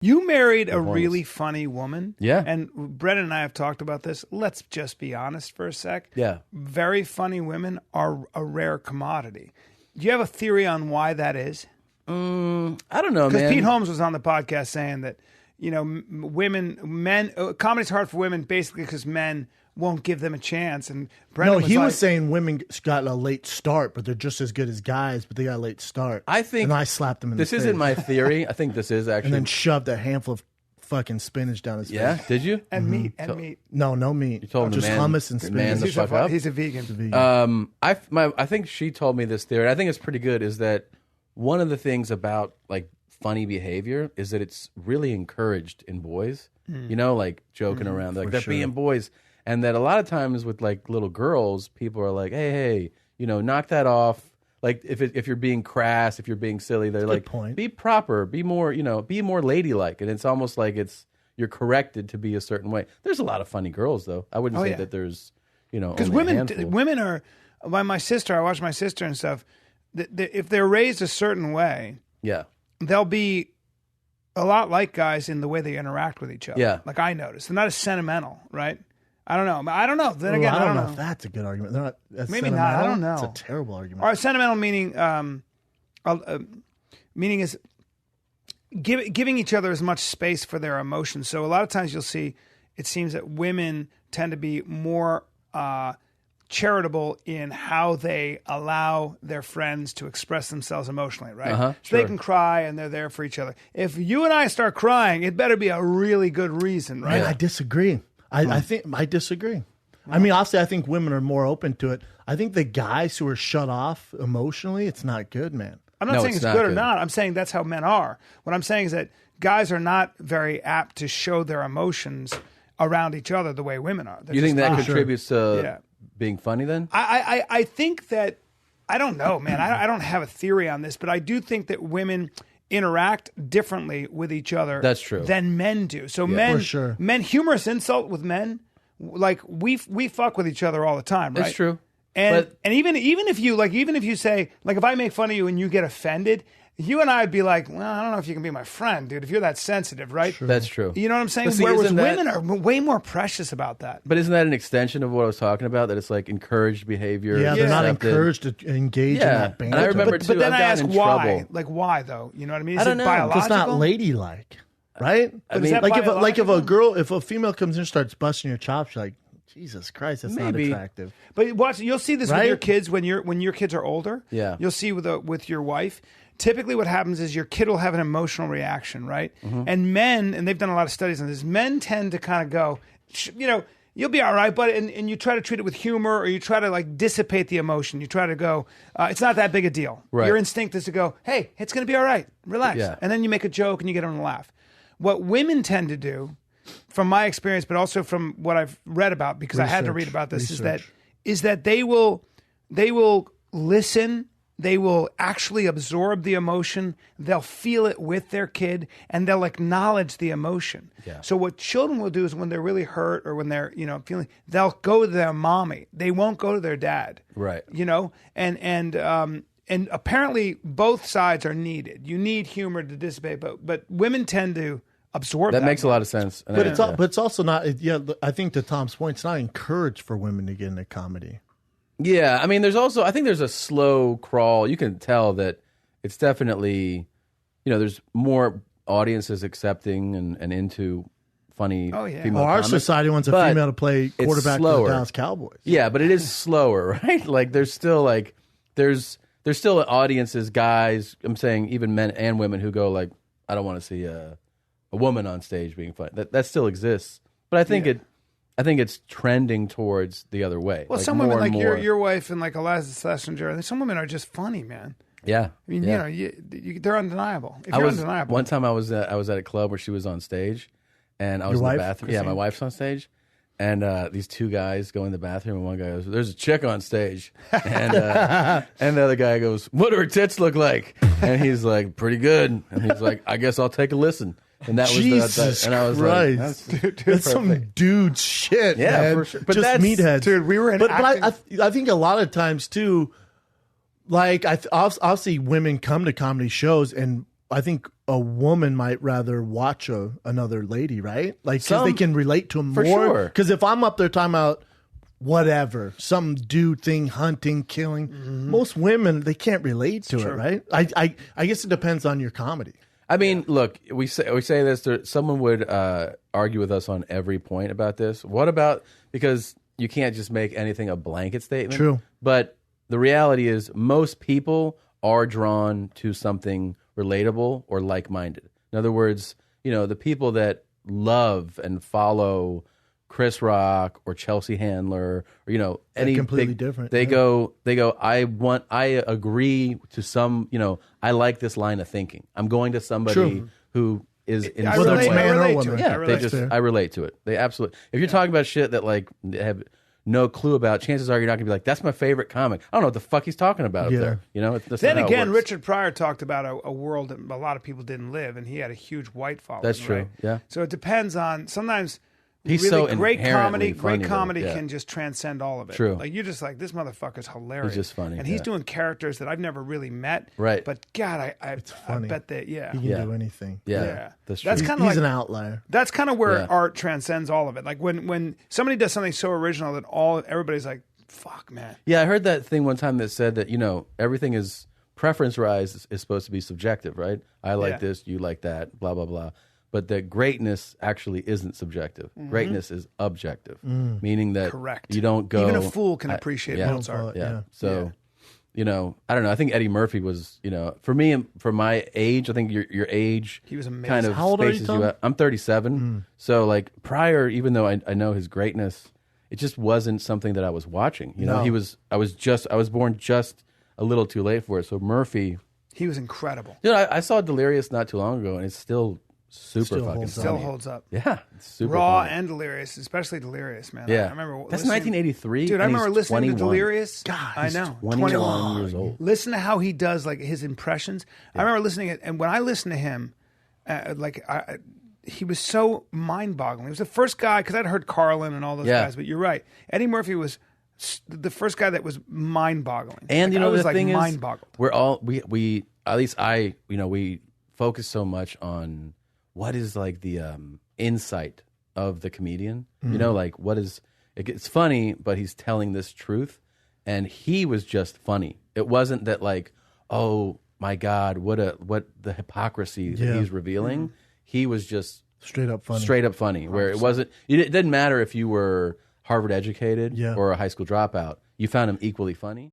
You married a really funny woman. Yeah. And Brendan and I have talked about this. Let's just be honest for a sec. Yeah. Very funny women are a rare commodity. Do you have a theory on why that is? I don't know, man. Because Pete Holmes was on the podcast saying that, comedy's hard for women basically because men won't give them a chance. And Brendan was saying women got a late start, but they're just as good as guys, but they got a late start. I think, and I slapped them in the face. This isn't my theory. I think this is actually. And then shoved a handful of fucking spinach down his face. Yeah, did you? And meat. No meat. You told him just hummus and spinach. The fuck up. He's a vegan. I think she told me this theory. I think it's pretty good. Is that one of the things about like funny behavior is that it's really encouraged in boys. Like joking around, like they're being boys. And that a lot of times with like little girls, people are like, hey, knock that off. Like if you're being crass, if you're being silly, they're like, be proper, be more, be more ladylike. And it's almost like you're corrected to be a certain way. There's a lot of funny girls though. I wouldn't say that there's, because women are. By my sister, I watch my sister and stuff. If they're raised a certain way, they'll be a lot like guys in the way they interact with each other. Yeah, like I noticed, they're not as sentimental, right? I don't know. Then again, I don't know if that's a good argument. They're not. Maybe not. I don't know. It's a terrible argument. Or sentimental meaning, meaning is giving each other as much space for their emotions. So a lot of times you'll see, it seems that women tend to be more charitable in how they allow their friends to express themselves emotionally, right? So they can cry and they're there for each other. If you and I start crying, it better be a really good reason, right? I disagree. I think I disagree. I mean, obviously, I think women are more open to it. I think the guys who are shut off emotionally, it's not good, man. I'm not saying it's good or not. I'm saying that's how men are. What I'm saying is that guys are not very apt to show their emotions around each other the way women are. You think that contributes to being funny then? I think that, I don't know, man. I don't have a theory on this, but I do think that women interact differently with each other. That's true. Than men do. So men, humorous insult with men, like we fuck with each other all the time, right? That's true. And even if you say, like, if I make fun of you and you get offended, you and I would be like, well, I don't know if you can be my friend, dude, if you're that sensitive, right? Sure. That's true. You know what I'm saying? Whereas women are way more precious about that. But isn't that an extension of what I was talking about? That it's like encouraged behavior. Yeah, they're not encouraged to engage in that banter. And I remember too, but then I ask why. Trouble. Like, why though? You know what I mean? I don't know. Biological? It's not ladylike, right? I mean, if a female comes in and starts busting your chops, you're like, Jesus Christ, that's not attractive. But watch, you'll see this with your kids when your kids are older. Yeah, you'll see with your wife. Typically what happens is your kid will have an emotional reaction, right? And men, and they've done a lot of studies on this, men tend to kind of go, you'll be all right, but and you try to treat it with humor, or you try to like dissipate the emotion. You try to go, it's not that big a deal. Right. Your instinct is to go, hey, it's going to be all right, relax. Yeah. And then you make a joke and you get them to laugh. What women tend to do, from my experience, but also from what I've read about, because I had to read about this, is that they will listen. They will actually absorb the emotion. They'll feel it with their kid, and they'll acknowledge the emotion. Yeah. So what children will do is when they're really hurt or when they're feeling, they'll go to their mommy. They won't go to their dad. Right. And apparently both sides are needed. You need humor to dissipate, but women tend to absorb that. That makes a lot of sense. But it's also not. Yeah, I think to Tom's point, it's not encouraged for women to get into comedy. Yeah, I mean, I think there's a slow crawl. You can tell that it's definitely, there's more audiences accepting and into funny female our comics, society wants a female to play quarterback for the Dallas Cowboys. Yeah, but it is slower, right? Like there's still audiences, guys, I'm saying even men and women who go like, I don't want to see a woman on stage being funny. That still exists. But I think it's trending towards the other way. Well, some women, like your wife and like Eliza Schlesinger, some women are just funny, man. Yeah. I mean, they're undeniable. Undeniable. One time I was at a club where she was on stage, and I was in the bathroom. Christina? Yeah, my wife's on stage, and these two guys go in the bathroom, and one guy goes, "There's a chick on stage," and and the other guy goes, "What do her tits look like?" And he's like, "Pretty good," and he's like, "I guess I'll take a listen." And that was and I was Christ. Like, that's some dude shit, man. For sure. But just that's meatheads. Dude, we were in but I think a lot of times too, like I'll see women come to comedy shows and I think a woman might rather watch another lady, right? Like, because they can relate to him for more. sure. Because if I'm up there talking about whatever, some dude thing, hunting, killing, most women, they can't relate to it, right? I guess it depends on your comedy. I mean, look, we say this. Someone would argue with us on every point about this. What about, because you can't just make anything a blanket statement. True. But the reality is most people are drawn to something relatable or like-minded. In other words, the people that love and follow Chris Rock or Chelsea Handler, or any completely different. They go. I agree to some. I like this line of thinking. I'm going to somebody who is in I some relate, way. I relate to it. Yeah, I relate to it. I relate to it. They absolutely. If you're talking about shit that like they have no clue about, chances are you're not gonna be like, that's my favorite comic. I don't know what the fuck he's talking about up there. That's then not how it again, works. Richard Pryor talked about a world that a lot of people didn't live, and he had a huge white following. That's true. Right? Yeah. So it depends on sometimes. He's really so great comedy. funny, Great comedy though. Yeah. can just transcend all of it. True. Like you're just like, this motherfucker's hilarious. He's just funny, and he's yeah. doing characters that I've never really met. Right. But God, I funny. bet that He can do anything. Yeah. That's true. That's kind of He's like an outlier. That's kind of where Yeah. art transcends all of it. Like when somebody does something so original that everybody's like, fuck, man. Yeah, I heard that thing one time that said that everything is preference-wise is supposed to be subjective, right? I like this, you like that, blah blah blah. But that greatness actually isn't subjective. Greatness is objective, meaning that Correct. you don't go. Even a fool can appreciate yeah. Mozart. Yeah. So, I don't know. I think Eddie Murphy was, for me, for my age, I think your age, He was amazing. kind of How old are you, spaces Tom? out. I'm 37. So like Pryor, even though I know his greatness, it just wasn't something that I was watching. No. I was born just a little too late for it. So Murphy, He was incredible. dude, I saw Delirious not too long ago, and it's still super Still fucking holds up. Still funny. holds up. Yeah, it's super Raw funny. and Delirious, especially Delirious, man. Yeah, I remember that's listening- 1983. Dude, I and remember he's listening 21. to Delirious. God, I he's know. 21 years old. Listen to how he does like his impressions. I remember listening it, and when I listened to him, he was so mind-boggling. He was the first guy, because I'd heard Carlin and all those Yeah. guys, but you're right. Eddie Murphy was the first guy that was mind-boggling. And I was the thing is, mind-boggled. we're all we at least we focus so much on what is like the insight of the comedian. Like what is it's funny, but he's telling this truth, and he was just funny. It wasn't that like, oh my God, what the hypocrisy that he's revealing. He was just Straight up funny. straight up funny. Where it wasn't. It didn't matter if you were Harvard educated or a high school dropout. You found him equally funny.